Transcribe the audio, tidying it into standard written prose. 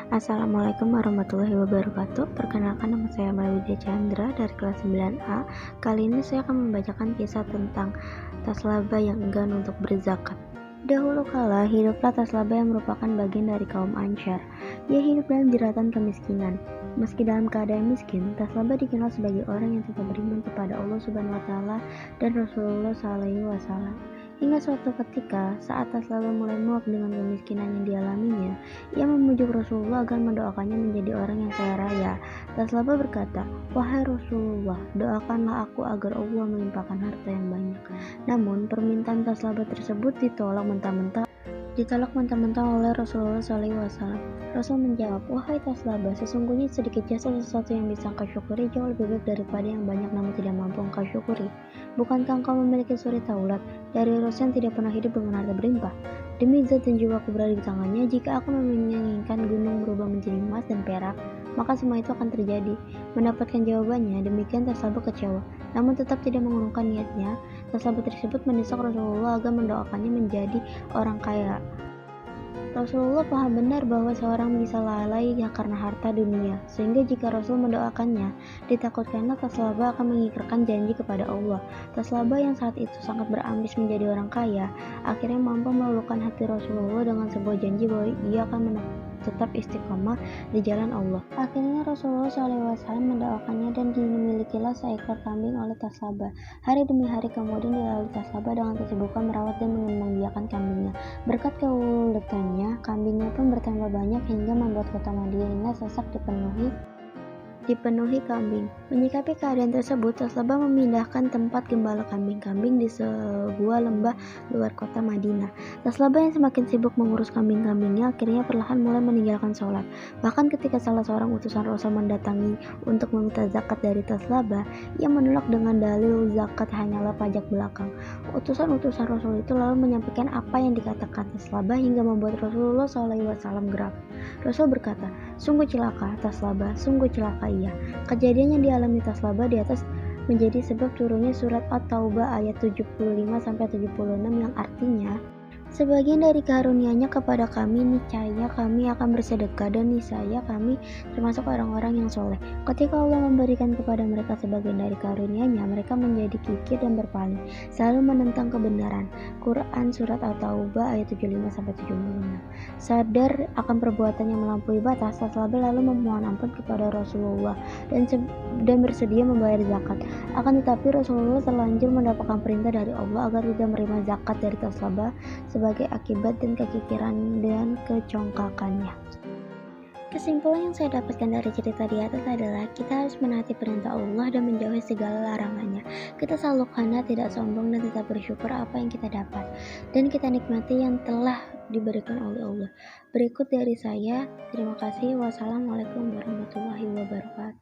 Assalamualaikum warahmatullahi wabarakatuh. Perkenalkan, nama saya Melwida Chandra dari kelas 9A. Kali ini saya akan membacakan kisah tentang Taslaba yang enggan untuk berzakat. Dahulu kala hiduplah Taslaba yang merupakan bagian dari kaum Ansyar. Ia hidup dalam jeratan kemiskinan. Meski dalam keadaan miskin, Taslaba dikenal sebagai orang yang tetap beriman kepada Allah Subhanahu wa taala dan Rasulullah SAW. Hingga suatu ketika, saat Taslaba mulai muak dengan kemiskinan yang dialaminya, ia memujuk Rasulullah agar mendoakannya menjadi orang yang kaya raya. Taslaba berkata, "Wahai Rasulullah, doakanlah aku agar Allah melimpahkan harta yang banyak." Namun, permintaan Taslaba tersebut ditolak mentah-mentah oleh Rasulullah SAW. Rasul menjawab, "Wahai Taslaba, sesungguhnya sedikit jasa sesuatu yang bisa engkau syukuri jauh lebih baik daripada yang banyak namun tidak mampu engkau syukuri. Bukankah engkau memiliki suri Taurat dari Rasul yang tidak pernah hidup dengan harta berlimpah? Demi zat dan jiwaku berada di tangannya, jika aku menginginkan gunung berubah menjadi emas dan perak, maka semua itu akan terjadi." Mendapatkan jawabannya, demikian Taslaba kecewa, namun tetap tidak mengurungkan niatnya. Taslaba tersebut mendesak Rasulullah agar mendoakannya menjadi orang kaya. Rasulullah paham benar bahwa seorang bisa lalai karena harta dunia, sehingga jika Rasul mendoakannya, ditakutkanlah Taslaba akan mengingkarkan janji kepada Allah. Taslaba yang saat itu sangat berambis menjadi orang kaya, akhirnya mampu meluluhkan hati Rasulullah dengan sebuah janji bahwa ia akan tetap istiqomah di jalan Allah. Akhirnya Rasulullah SAW mendoakannya dan dimilikilah seekor kambing oleh Taslaba. Hari demi hari kemudian dilalui Taslaba dengan kesibukan merawat dan mengembangbiakan kambingnya. Berkat keuletannya, kambingnya pun bertambah banyak hingga membuat kota Madinah sesak dipenuhi kambing. Menyikapi keadaan tersebut, Taslaba memindahkan tempat gembala kambing-kambing di sebuah lembah luar kota Madinah. Taslaba yang semakin sibuk mengurus kambing-kambingnya akhirnya perlahan mulai meninggalkan sholat. Bahkan ketika salah seorang utusan Rasul mendatangi untuk meminta zakat dari Taslaba, ia menolak dengan dalil zakat hanyalah pajak belakang. Utusan-utusan Rasul itu lalu menyampaikan apa yang dikatakan Taslaba hingga membuat Rasulullah SAW geram. Rasul berkata, "Sungguh celaka Taslaba, sungguh celaka ia." Kejadian yang dialami Taslaba di atas menjadi sebab turunnya surat At-Taubah ayat 75-76 yang artinya, "Sebagian dari karunia-Nya kepada kami, niscaya kami akan bersedekah dan niscaya kami termasuk orang-orang yang soleh. Ketika Allah memberikan kepada mereka sebagian dari karunia-Nya, mereka menjadi kikir dan berpaling, selalu menentang kebenaran." Quran Surat At-Taubah ayat 75-76. Sadar akan perbuatan yang melampaui batas, Taslaba lalu memohon ampun kepada Rasulullah dan bersedia membayar zakat. Akan tetapi Rasulullah terlanjur mendapatkan perintah dari Allah agar tidak menerima zakat dari Taslaba sebagai akibat dan kekikiran dan kecongkakannya. Kesimpulan yang saya dapatkan dari cerita di atas adalah kita harus menaati perintah Allah dan menjauhi segala larangannya. Kita selalu karena tidak sombong dan tetap bersyukur apa yang kita dapat dan kita nikmati yang telah diberikan oleh Allah. Berikut dari saya, terima kasih. Wassalamualaikum warahmatullahi wabarakatuh.